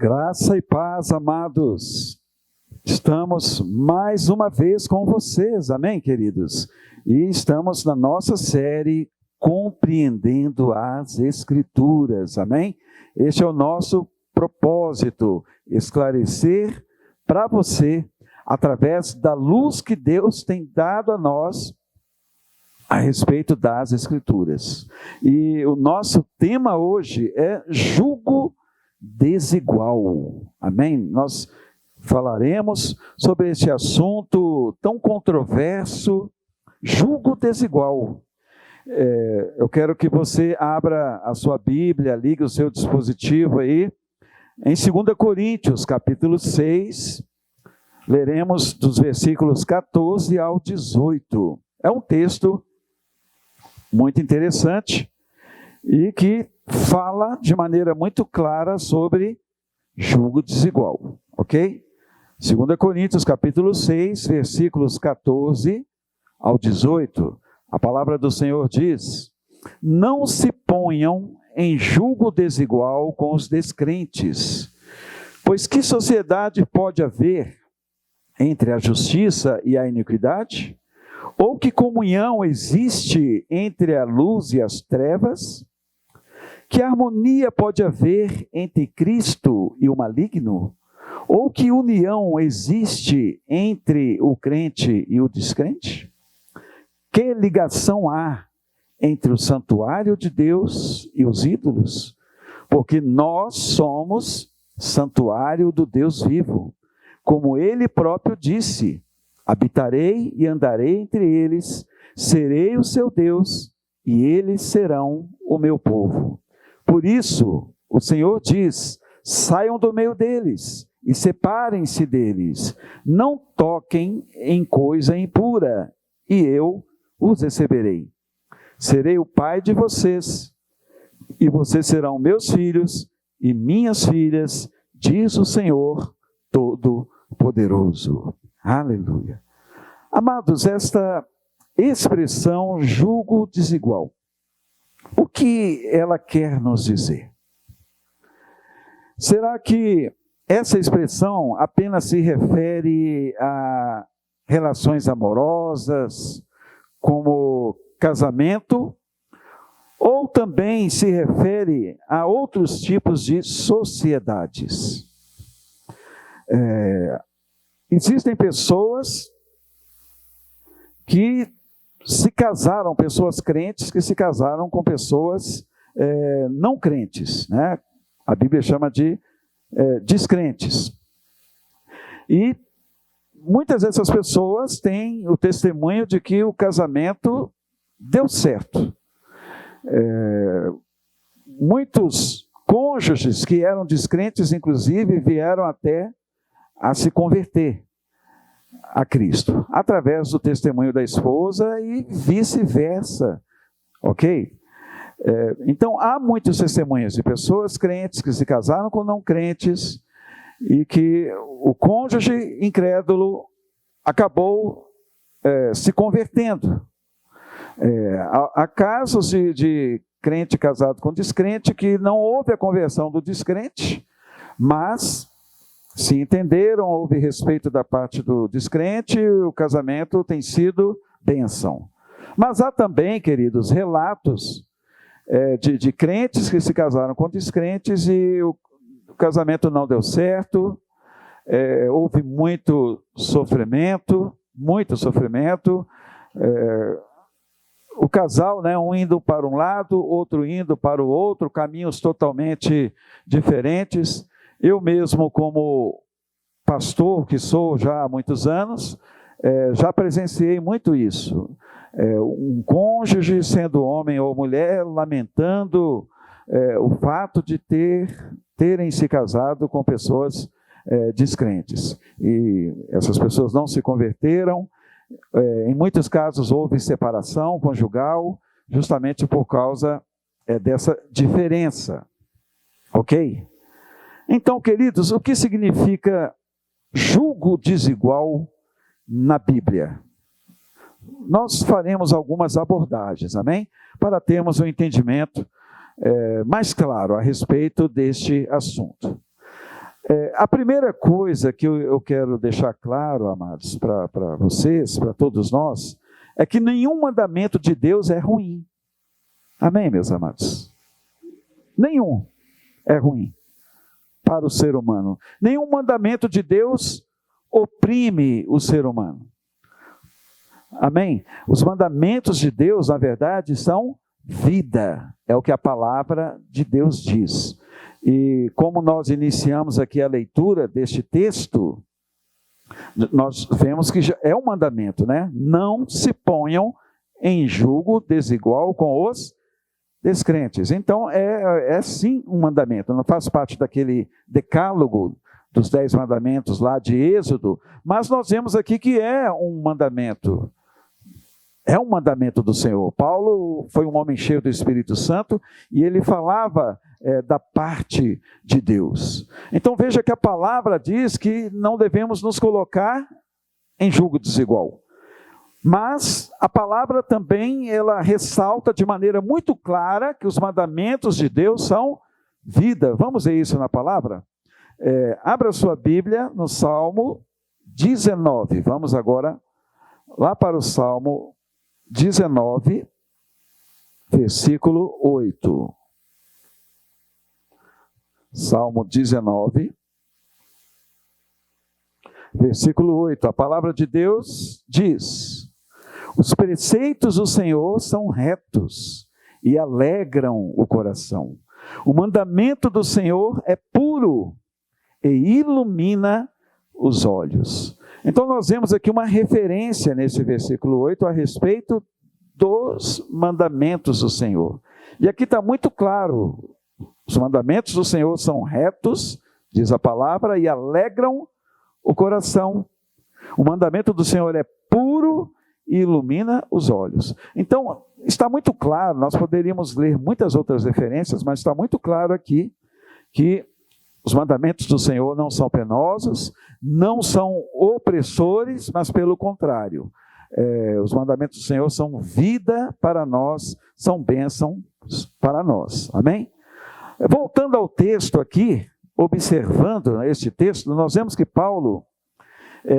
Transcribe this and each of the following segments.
Graça e paz, amados. Estamos mais uma vez com vocês, amém, queridos? E estamos na nossa série Compreendendo as Escrituras, amém? Este é o nosso propósito, esclarecer para você, através da luz que Deus tem dado a nós, a respeito das Escrituras. E o nosso tema hoje é jugo desigual, amém? Nós falaremos sobre este assunto tão controverso, jugo desigual. Eu quero que você abra a sua Bíblia, ligue o seu dispositivo aí, em 2 Coríntios, capítulo 6, leremos dos versículos 14 ao 18. É um texto muito interessante e que fala de maneira muito clara sobre jugo desigual, ok? 2 Coríntios, capítulo 6, versículos 14 ao 18, a palavra do Senhor diz: não se ponham em jugo desigual com os descrentes, pois que sociedade pode haver entre a justiça e a iniquidade? Ou que comunhão existe entre a luz e as trevas? Que harmonia pode haver entre Cristo e o maligno? Ou que união existe entre o crente e o descrente? Que ligação há entre o santuário de Deus e os ídolos? Porque nós somos santuário do Deus vivo, como Ele próprio disse: habitarei e andarei entre eles, serei o seu Deus, e eles serão o meu povo. Por isso, o Senhor diz: saiam do meio deles e separem-se deles, não toquem em coisa impura, e eu os receberei. Serei o pai de vocês, e vocês serão meus filhos e minhas filhas, diz o Senhor Todo-Poderoso. Aleluia. Amados, esta expressão jugo desigual, o que ela quer nos dizer? Será que essa expressão apenas se refere a relações amorosas, como casamento, ou também se refere a outros tipos de sociedades? Existem pessoas que se casaram, pessoas crentes que se casaram com pessoas não crentes, né? A Bíblia chama de descrentes. E muitas dessas pessoas têm o testemunho de que o casamento deu certo. Muitos cônjuges que eram descrentes, inclusive, vieram até a se converter a Cristo, através do testemunho da esposa e vice-versa, ok? Então, há muitos testemunhos de pessoas crentes que se casaram com não crentes e que o cônjuge incrédulo acabou se convertendo. Há casos de crente casado com descrente que não houve a conversão do descrente, mas se entenderam, houve respeito da parte do descrente, o casamento tem sido bênção. Mas há também, queridos, relatos de crentes que se casaram com descrentes e o casamento não deu certo, houve muito sofrimento, o casal, né, um indo para um lado, outro indo para o outro, caminhos totalmente diferentes. Eu mesmo, como pastor que sou já há muitos anos, já presenciei muito isso. Um cônjuge, sendo homem ou mulher, lamentando o fato de terem se casado com pessoas descrentes. E essas pessoas não se converteram. Em muitos casos houve separação conjugal, justamente por causa dessa diferença. Ok? Então, queridos, o que significa jugo desigual na Bíblia? Nós faremos algumas abordagens, amém? Para termos um entendimento mais claro a respeito deste assunto. A primeira coisa que eu quero deixar claro, amados, para vocês, para todos nós, é que nenhum mandamento de Deus é ruim. Amém, meus amados? Nenhum é ruim para o ser humano. Nenhum mandamento de Deus oprime o ser humano. Amém? Os mandamentos de Deus, na verdade, são vida. É o que a palavra de Deus diz. E como nós iniciamos aqui a leitura deste texto, nós vemos que já é um mandamento, né? Não se ponham em julgo desigual com os descrentes. Então, é sim um mandamento. Não faz parte daquele decálogo dos 10 mandamentos lá de Êxodo, mas nós vemos aqui que é um mandamento. É um mandamento do Senhor. Paulo foi um homem cheio do Espírito Santo e ele falava da parte de Deus. Então veja que a palavra diz que não devemos nos colocar em julgo desigual. Mas a palavra também, ela ressalta de maneira muito clara que os mandamentos de Deus são vida. Vamos ver isso na palavra? Abra sua Bíblia no Salmo 19. Vamos agora lá para o Salmo 19, versículo 8. Salmo 19, versículo 8. A palavra de Deus diz: os preceitos do Senhor são retos e alegram o coração. O mandamento do Senhor é puro e ilumina os olhos. Então nós vemos aqui uma referência nesse versículo 8 a respeito dos mandamentos do Senhor. E aqui está muito claro, os mandamentos do Senhor são retos, diz a palavra, e alegram o coração. O mandamento do Senhor é puro e ilumina os olhos. Então, está muito claro, nós poderíamos ler muitas outras referências, mas está muito claro aqui que os mandamentos do Senhor não são penosos, não são opressores, mas pelo contrário. Os mandamentos do Senhor são vida para nós, são bênção para nós. Amém? Voltando ao texto aqui, observando este texto, nós vemos que Paulo,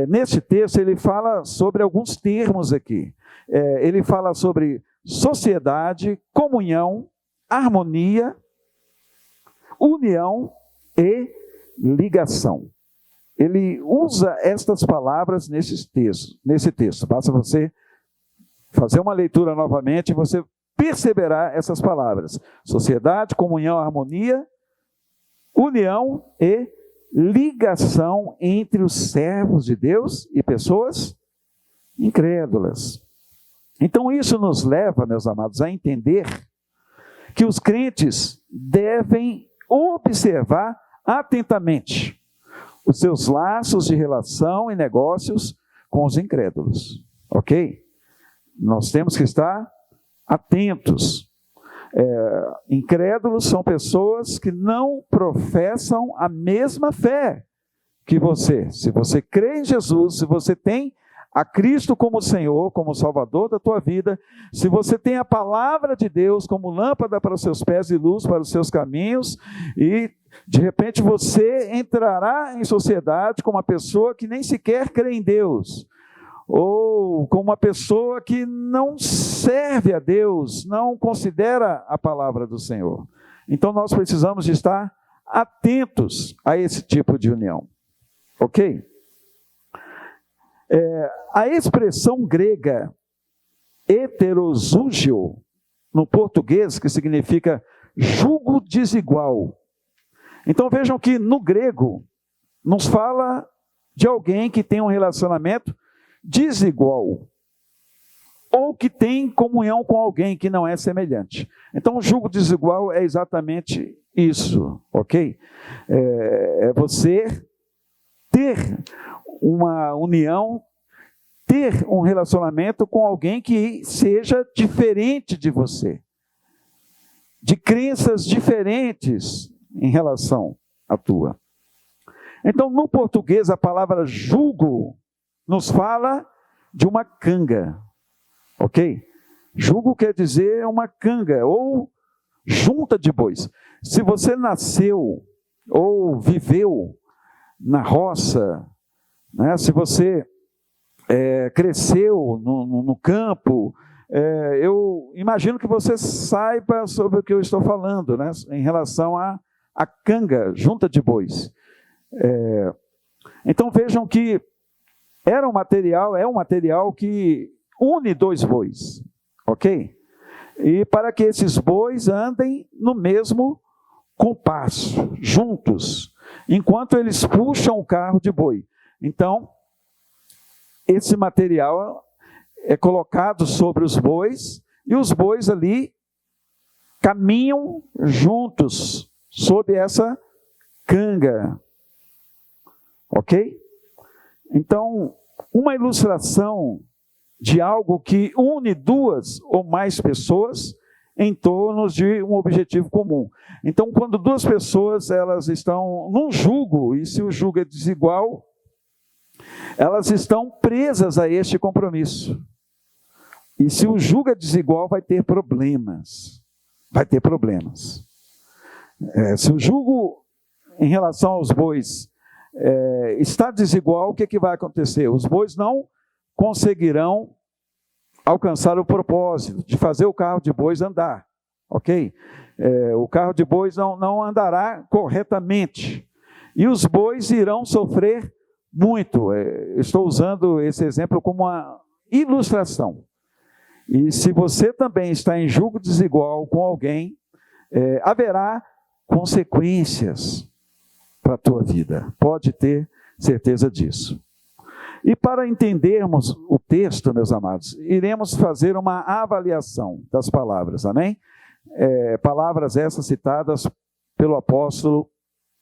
neste texto, ele fala sobre alguns termos aqui. Ele fala sobre sociedade, comunhão, harmonia, união e ligação. Ele usa estas palavras nesse texto. Basta você fazer uma leitura novamente e você perceberá essas palavras. Sociedade, comunhão, harmonia, união e ligação entre os servos de Deus e pessoas incrédulas. Então isso nos leva, meus amados, a entender que os crentes devem observar atentamente os seus laços de relação e negócios com os incrédulos, ok? Nós temos que estar atentos. Incrédulos são pessoas que não professam a mesma fé que você. Se você crê em Jesus, se você tem a Cristo como Senhor, como Salvador da tua vida, se você tem a palavra de Deus como lâmpada para os seus pés e luz para os seus caminhos, e de repente você entrará em sociedade com uma pessoa que nem sequer crê em Deus, ou com uma pessoa que não serve a Deus, não considera a palavra do Senhor. Então nós precisamos de estar atentos a esse tipo de união, ok? A expressão grega heterozúgio, no português, que significa jugo desigual. Então vejam que no grego nos fala de alguém que tem um relacionamento desigual, ou que tem comunhão com alguém que não é semelhante. Então o jugo desigual é exatamente isso, ok? É você ter uma união, ter um relacionamento com alguém que seja diferente de você, de crenças diferentes em relação à tua. Então, no português, a palavra jugo nos fala de uma canga, ok? Jugo quer dizer uma canga, ou junta de bois. Se você nasceu ou viveu na roça, né? Se você cresceu no campo, eu imagino que você saiba sobre o que eu estou falando, né? Em relação à canga, junta de bois. Então vejam que é um material que une dois bois, ok? E para que esses bois andem no mesmo compasso, juntos, enquanto eles puxam o carro de boi. Então, esse material é colocado sobre os bois, e os bois ali caminham juntos, sob essa canga. Ok? Então, uma ilustração de algo que une duas ou mais pessoas em torno de um objetivo comum. Então, quando duas pessoas elas estão num jugo, e se o jugo é desigual, elas estão presas a este compromisso. E se o jugo é desigual, vai ter problemas. Vai ter problemas. Se o jugo em relação aos bois está desigual, o que vai acontecer? Os bois não conseguirão alcançar o propósito de fazer o carro de bois andar, ok? O carro de bois não andará corretamente, e os bois irão sofrer muito. Estou usando esse exemplo como uma ilustração. E se você também está em jugo desigual com alguém, haverá consequências para a tua vida. Pode ter certeza disso. E para entendermos o texto, meus amados, iremos fazer uma avaliação das palavras, amém? Palavras essas citadas pelo apóstolo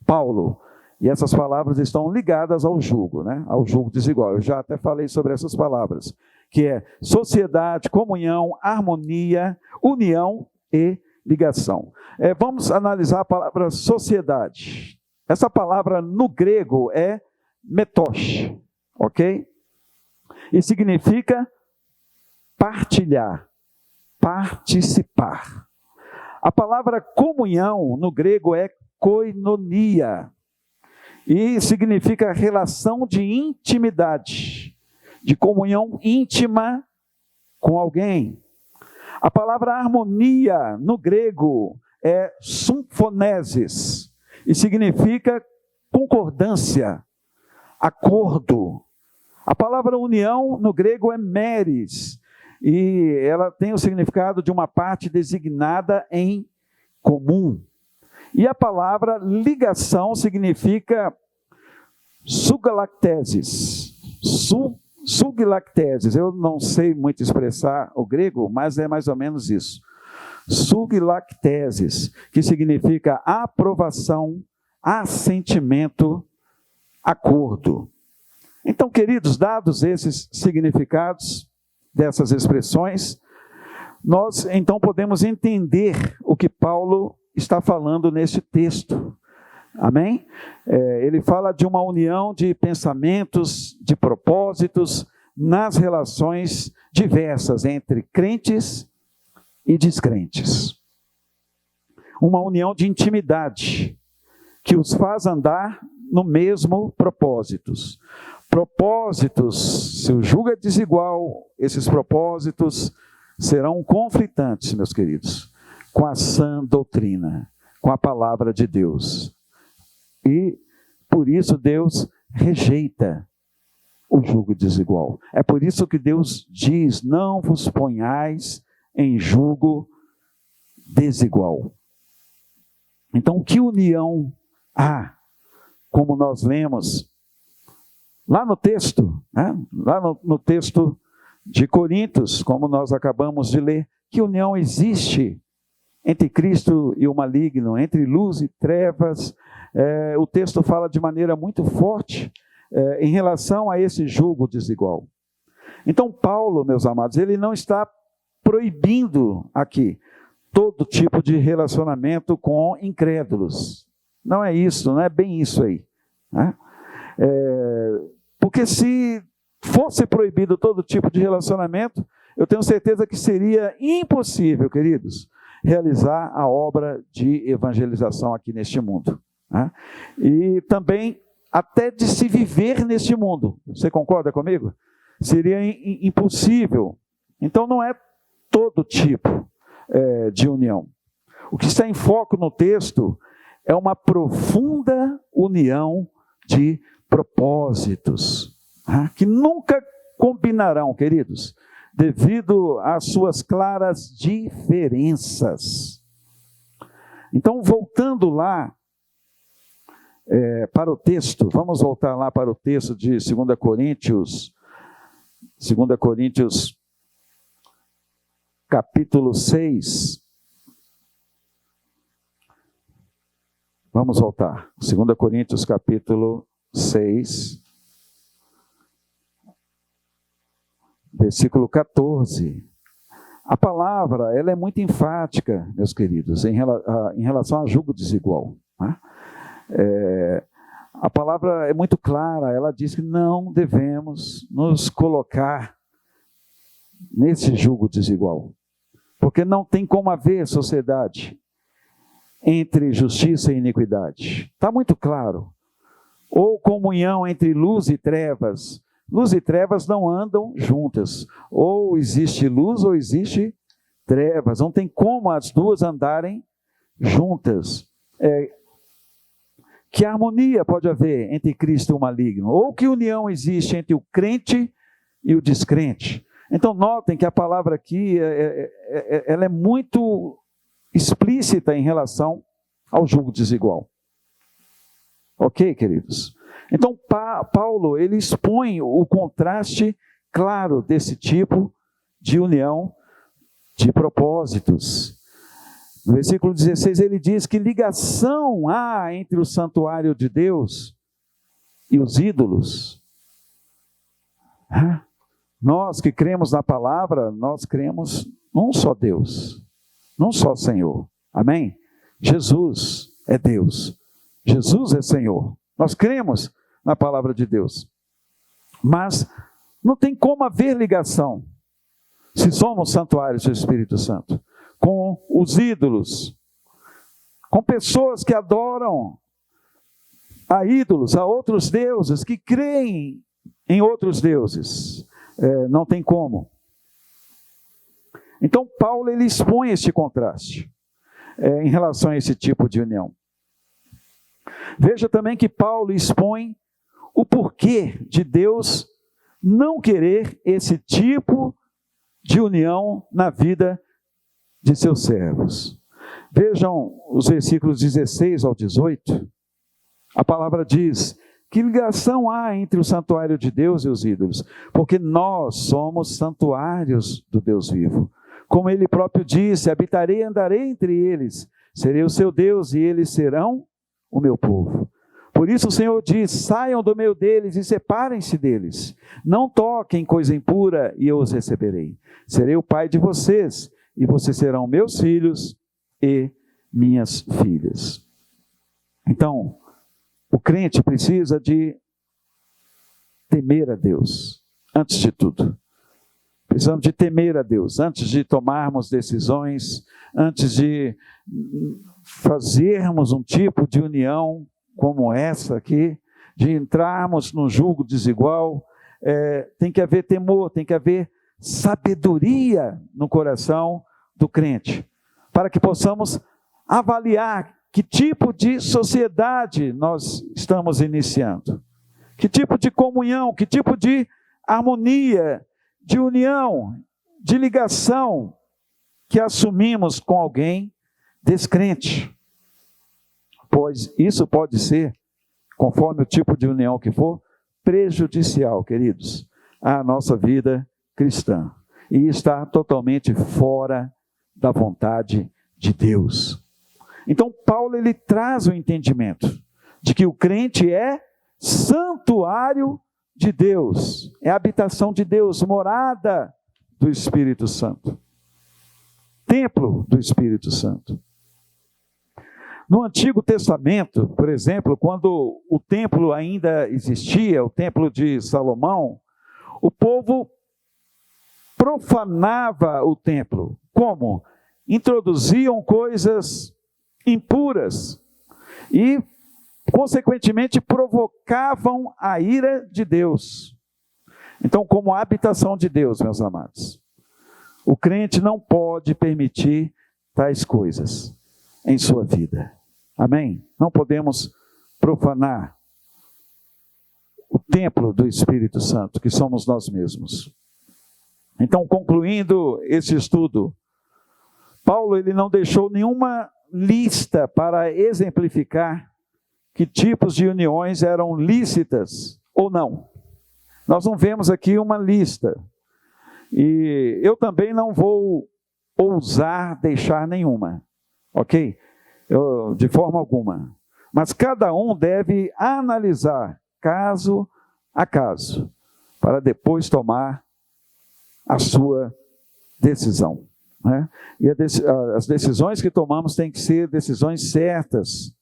Paulo. E essas palavras estão ligadas ao jugo, né? Ao jugo desigual. Eu já até falei sobre essas palavras, que é sociedade, comunhão, harmonia, união e ligação. Vamos analisar a palavra sociedade. Essa palavra no grego é metos, ok? E significa partilhar, participar. A palavra comunhão no grego é koinonia, e significa relação de intimidade, de comunhão íntima com alguém. A palavra harmonia no grego é symphonese, e significa concordância, acordo. A palavra união no grego é meris, e ela tem o significado de uma parte designada em comum. E a palavra ligação significa sugalactesis. Sugalactesis, eu não sei muito expressar o grego, mas é mais ou menos isso. Sugalactesis, que significa aprovação, assentimento, acordo. Então, queridos, dados esses significados dessas expressões, nós então podemos entender o que Paulo está falando nesse texto. Amém? Ele fala de uma união de pensamentos, de propósitos, nas relações diversas entre crentes e descrentes. Uma união de intimidade, que os faz andar no mesmo propósitos. Propósitos, se o jugo é desigual, esses propósitos serão conflitantes, meus queridos, com a sã doutrina, com a palavra de Deus. E, por isso, Deus rejeita o jugo desigual. É por isso que Deus diz, não vos ponhais em jugo desigual. Então, que união há? Como nós lemos lá no texto, né? Lá no texto de Coríntios, como nós acabamos de ler, que união existe entre Cristo e o maligno, entre luz e trevas. O texto fala de maneira muito forte em relação a esse jugo desigual. Então, Paulo, meus amados, ele não está proibindo aqui todo tipo de relacionamento com incrédulos. Não é isso, não é bem isso aí, né? Porque se fosse proibido todo tipo de relacionamento, eu tenho certeza que seria impossível, queridos, realizar a obra de evangelização aqui neste mundo, né? E também até de se viver neste mundo. Você concorda comigo? Seria impossível. Então não é todo tipo de união. O que está em foco no texto é uma profunda união de propósitos, que nunca combinarão, queridos, devido às suas claras diferenças. Então, voltando lá para o texto, vamos voltar lá para o texto de 2 Coríntios, capítulo 6. Vamos voltar. 2 Coríntios, capítulo 6, versículo 14. A palavra, ela é muito enfática, meus queridos, em relação a julgo desigual. A palavra é muito clara, ela diz que não devemos nos colocar nesse julgo desigual, porque não tem como haver sociedade entre justiça e iniquidade. Está muito claro. Ou comunhão entre luz e trevas. Luz e trevas não andam juntas. Ou existe luz ou existe trevas. Não tem como as duas andarem juntas. Que harmonia pode haver entre Cristo e o maligno? Ou que união existe entre o crente e o descrente? Então notem que a palavra aqui ela é muito explícita em relação ao julgo desigual. Ok, queridos? Então, Paulo, ele expõe o contraste claro desse tipo de união de propósitos. No versículo 16, ele diz que ligação há entre o santuário de Deus e os ídolos. Nós que cremos na palavra, nós cremos num só Deus, num só Senhor. Amém? Jesus é Deus. Jesus é Senhor. Nós cremos na palavra de Deus. Mas não tem como haver ligação, se somos santuários do Espírito Santo, com os ídolos, com pessoas que adoram a ídolos, a outros deuses, que creem em outros deuses. Não tem como. Então, Paulo ele expõe este contraste em relação a esse tipo de união. Veja também que Paulo expõe o porquê de Deus não querer esse tipo de união na vida de seus servos. Vejam os versículos 16 ao 18. A palavra diz: que ligação há entre o santuário de Deus e os ídolos? Porque nós somos santuários do Deus vivo. Como ele próprio disse: habitarei e andarei entre eles, serei o seu Deus e eles serão o meu povo. Por isso o Senhor diz: saiam do meio deles e separem-se deles. Não toquem coisa impura e eu os receberei. Serei o pai de vocês e vocês serão meus filhos e minhas filhas. Então, o crente precisa de temer a Deus, antes de tudo. Precisamos de temer a Deus, antes de tomarmos decisões, antes de fazermos um tipo de união como essa aqui, de entrarmos num julgo desigual. Tem que haver temor, tem que haver sabedoria no coração do crente, para que possamos avaliar que tipo de sociedade nós estamos iniciando, que tipo de comunhão, que tipo de harmonia, de união, de ligação que assumimos com alguém descrente. Pois isso pode ser, conforme o tipo de união que for, prejudicial, queridos, à nossa vida cristã. E está totalmente fora da vontade de Deus. Então, Paulo ele traz o entendimento de que o crente é santuário de Deus, é a habitação de Deus, morada do Espírito Santo, templo do Espírito Santo. No Antigo Testamento, por exemplo, quando o templo ainda existia, o templo de Salomão, o povo profanava o templo. Como? Introduziam coisas impuras e consequentemente provocavam a ira de Deus. Então, como habitação de Deus, meus amados, o crente não pode permitir tais coisas em sua vida. Amém? Não podemos profanar o templo do Espírito Santo, que somos nós mesmos. Então, concluindo esse estudo, Paulo ele não deixou nenhuma lista para exemplificar que tipos de uniões eram lícitas ou não. Nós não vemos aqui uma lista. E eu também não vou ousar deixar nenhuma, ok? De forma alguma. Mas cada um deve analisar caso a caso, para depois tomar a sua decisão. Né? E as decisões que tomamos têm que ser decisões certas,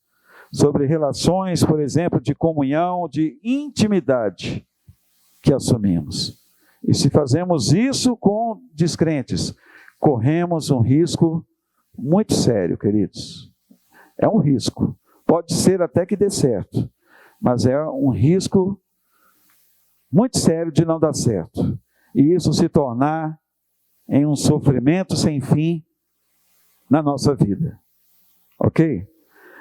sobre relações, por exemplo, de comunhão, de intimidade que assumimos. E se fazemos isso com descrentes, corremos um risco muito sério, queridos. É um risco. Pode ser até que dê certo, mas é um risco muito sério de não dar certo. E isso se tornar em um sofrimento sem fim na nossa vida. Ok?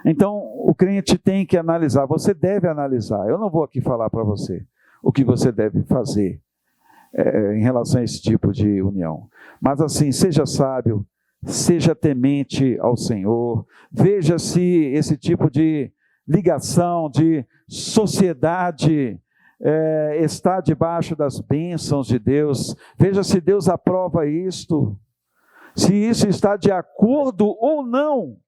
Então, o crente tem que analisar, você deve analisar. Eu não vou aqui falar para você o que você deve fazer em relação a esse tipo de união. Mas assim, seja sábio, seja temente ao Senhor, veja se esse tipo de ligação, de sociedade está debaixo das bênçãos de Deus, veja se Deus aprova isto, se isso está de acordo ou não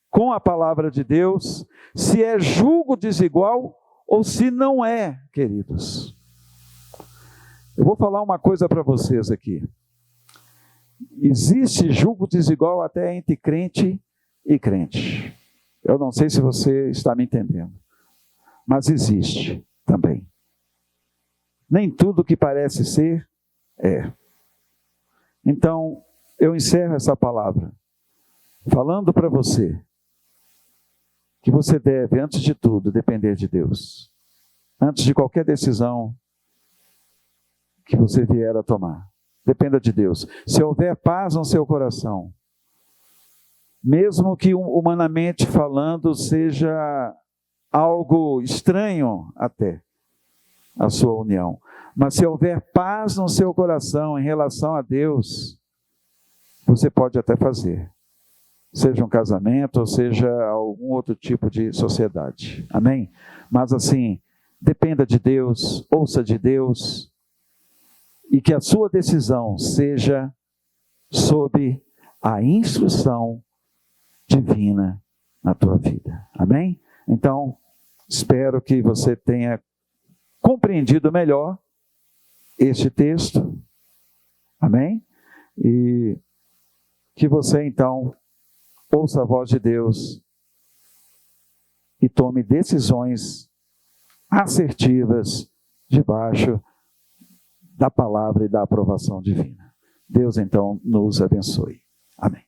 com a palavra de Deus, se é julgo desigual ou se não é, queridos. Eu vou falar uma coisa para vocês aqui. Existe julgo desigual até entre crente e crente. Eu não sei se você está me entendendo, mas existe também. Nem tudo que parece ser, é. Então, eu encerro essa palavra falando para você que você deve, antes de tudo, depender de Deus. Antes de qualquer decisão que você vier a tomar, dependa de Deus. Se houver paz no seu coração, mesmo que humanamente falando seja algo estranho até a sua união, mas se houver paz no seu coração em relação a Deus, você pode até fazer. Seja um casamento, ou seja algum outro tipo de sociedade. Amém? Mas assim, dependa de Deus, ouça de Deus, e que a sua decisão seja sob a instrução divina na tua vida. Amém? Então, espero que você tenha compreendido melhor este texto. Amém? E que você, então, ouça a voz de Deus e tome decisões assertivas debaixo da palavra e da aprovação divina. Deus, então, nos abençoe. Amém.